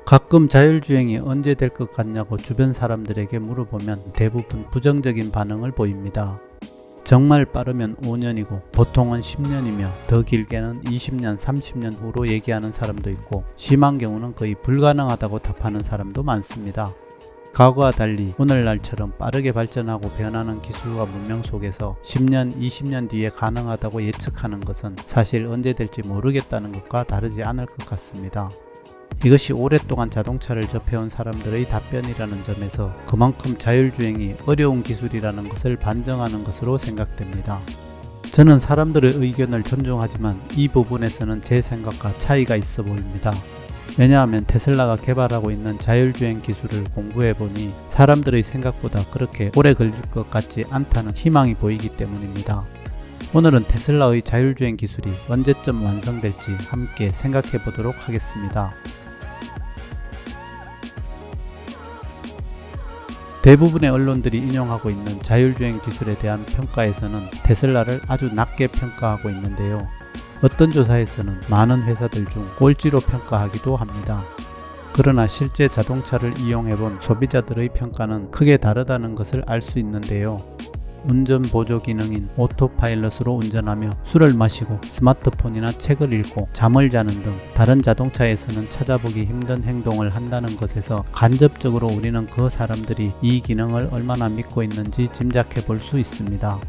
가끔 자율주행이 언제 될 것 같냐고 주변 사람들에게 물어보면 대부분 부정적인 반응을 보입니다. 정말 빠르면 5년이고 보통은 10년이며 더 길게는 20년, 30년 후로 얘기하는 사람도 있고 심한 경우는 거의 불가능하다고 답하는 사람도 많습니다. 과거와 달리 오늘날처럼 빠르게 발전하고 변하는 기술과 문명 속에서 10년, 20년 뒤에 가능하다고 예측하는 것은 사실 언제 될지 모르겠다는 것과 다르지 않을 것 같습니다. 이것이 오랫동안 자동차를 접해온 사람들의 답변이라는 점에서 그만큼 자율주행이 어려운 기술이라는 것을 반증하는 것으로 생각됩니다. 저는 사람들의 의견을 존중하지만 이 부분에서는 제 생각과 차이가 있어 보입니다. 왜냐하면 테슬라가 개발하고 있는 자율주행 기술을 공부해보니 사람들의 생각보다 그렇게 오래 걸릴 것 같지 않다는 희망이 보이기 때문입니다. 오늘은 테슬라의 자율주행 기술이 언제쯤 완성될지 함께 생각해 보도록 하겠습니다. 대부분의 언론들이 인용하고 있는 자율주행 기술에 대한 평가에서는 테슬라를 아주 낮게 평가하고 있는데요. 어떤 조사에서는 많은 회사들 중 꼴찌로 평가하기도 합니다. 그러나 실제 자동차를 이용해본 소비자들의 평가는 크게 다르다는 것을 알 수 있는데요. 운전 보조 기능인 오토파일럿으로 운전하며 술을 마시고 스마트폰이나 책을 읽고 잠을 자는 등 다른 자동차에서는 찾아보기 힘든 행동을 한다는 것에서 간접적으로 우리는 그 사람들이 이 기능을 얼마나 믿고 있는지 짐작해 볼 수 있습니다.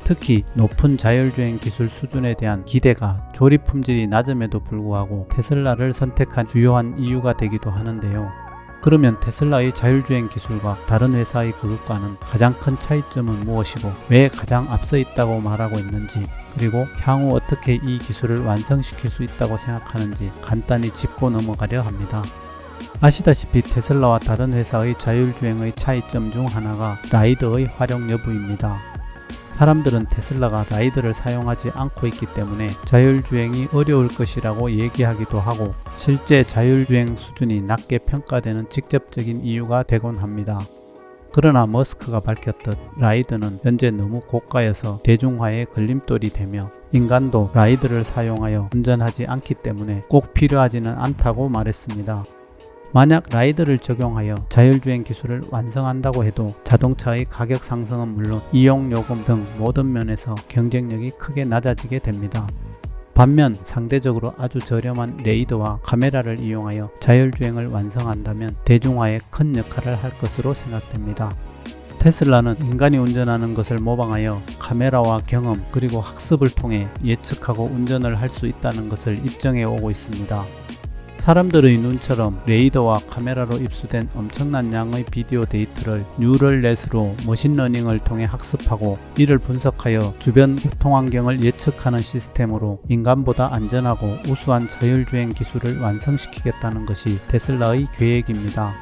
특히 높은 자율주행 기술 수준에 대한 기대가 조립 품질이 낮음에도 불구하고 테슬라를 선택한 주요한 이유가 되기도 하는데요. 그러면 테슬라의 자율주행 기술과 다른 회사의 그것과는 가장 큰 차이점은 무엇이고 왜 가장 앞서 있다고 말하고 있는지, 그리고 향후 어떻게 이 기술을 완성시킬 수 있다고 생각하는지 간단히 짚고 넘어가려 합니다. 아시다시피 테슬라와 다른 회사의 자율주행의 차이점 중 하나가 라이드의 활용 여부입니다. 사람들은 테슬라가 라이드를 사용하지 않고 있기 때문에 자율주행이 어려울 것이라고 얘기하기도 하고 실제 자율주행 수준이 낮게 평가되는 직접적인 이유가 되곤 합니다. 그러나 머스크가 밝혔듯 라이드는 현재 너무 고가여서 대중화에 걸림돌이 되며 인간도 라이드를 사용하여 운전하지 않기 때문에 꼭 필요하지는 않다고 말했습니다. 만약 라이드를 적용하여 자율주행 기술을 완성한다고 해도 자동차의 가격 상승은 물론 이용요금 등 모든 면에서 경쟁력이 크게 낮아지게 됩니다. 반면 상대적으로 아주 저렴한 레이더와 카메라를 이용하여 자율주행을 완성한다면 대중화에 큰 역할을 할 것으로 생각됩니다. 테슬라는 인간이 운전하는 것을 모방하여 카메라와 경험 그리고 학습을 통해 예측하고 운전을 할 수 있다는 것을 입증해 오고 있습니다. 사람들의 눈처럼 레이더와 카메라로 입수된 엄청난 양의 비디오 데이터를 뉴럴넷으로 머신러닝을 통해 학습하고 이를 분석하여 주변 교통환경을 예측하는 시스템으로 인간보다 안전하고 우수한 자율주행 기술을 완성시키겠다는 것이 테슬라의 계획입니다.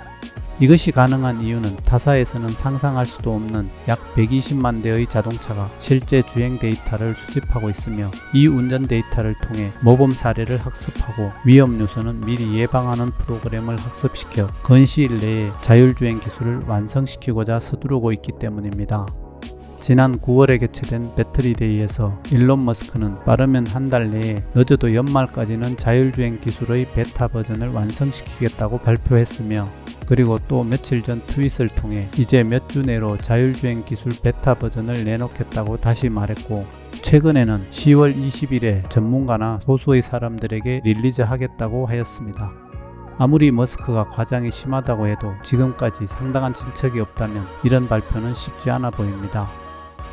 이것이 가능한 이유는 타사에서는 상상할 수도 없는 약 120만 대의 자동차가 실제 주행 데이터를 수집하고 있으며 이 운전 데이터를 통해 모범 사례를 학습하고 위험 요소는 미리 예방하는 프로그램을 학습시켜 근시일 내에 자율주행 기술을 완성시키고자 서두르고 있기 때문입니다. 지난 9월에 개최된 배터리데이에서 일론 머스크는 빠르면 한 달 내에 늦어도 연말까지는 자율주행 기술의 베타 버전을 완성시키겠다고 발표했으며 그리고 또 며칠 전 트윗을 통해 이제 몇 주 내로 자율주행 기술 베타 버전을 내놓겠다고 다시 말했고 최근에는 10월 20일에 전문가나 소수의 사람들에게 릴리즈하겠다고 하였습니다. 아무리 머스크가 과장이 심하다고 해도 지금까지 상당한 진척이 없다면 이런 발표는 쉽지 않아 보입니다.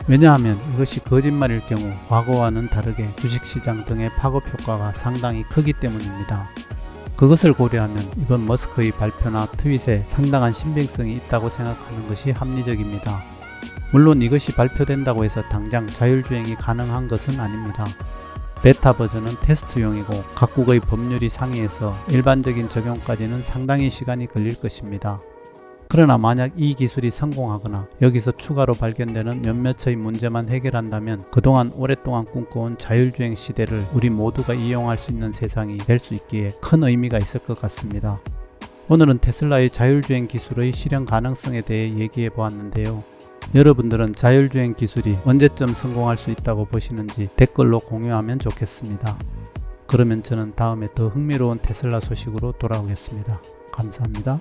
왜냐하면 이것이 거짓말일 경우 과거와는 다르게 주식시장 등의 파급 효과가 상당히 크기 때문입니다. 그것을 고려하면 이번 머스크의 발표나 트윗에 상당한 신빙성이 있다고 생각하는 것이 합리적입니다. 물론 이것이 발표된다고 해서 당장 자율주행이 가능한 것은 아닙니다. 베타 버전은 테스트용이고 각국의 법률이 상이해서 일반적인 적용까지는 상당히 시간이 걸릴 것입니다. 그러나 만약 이 기술이 성공하거나 여기서 추가로 발견되는 몇몇의 문제만 해결한다면 그동안 오랫동안 꿈꿔온 자율주행 시대를 우리 모두가 이용할 수 있는 세상이 될 수 있기에 큰 의미가 있을 것 같습니다. 오늘은 테슬라의 자율주행 기술의 실현 가능성에 대해 얘기해 보았는데요. 여러분들은 자율주행 기술이 언제쯤 성공할 수 있다고 보시는지 댓글로 공유하면 좋겠습니다. 그러면 저는 다음에 더 흥미로운 테슬라 소식으로 돌아오겠습니다. 감사합니다.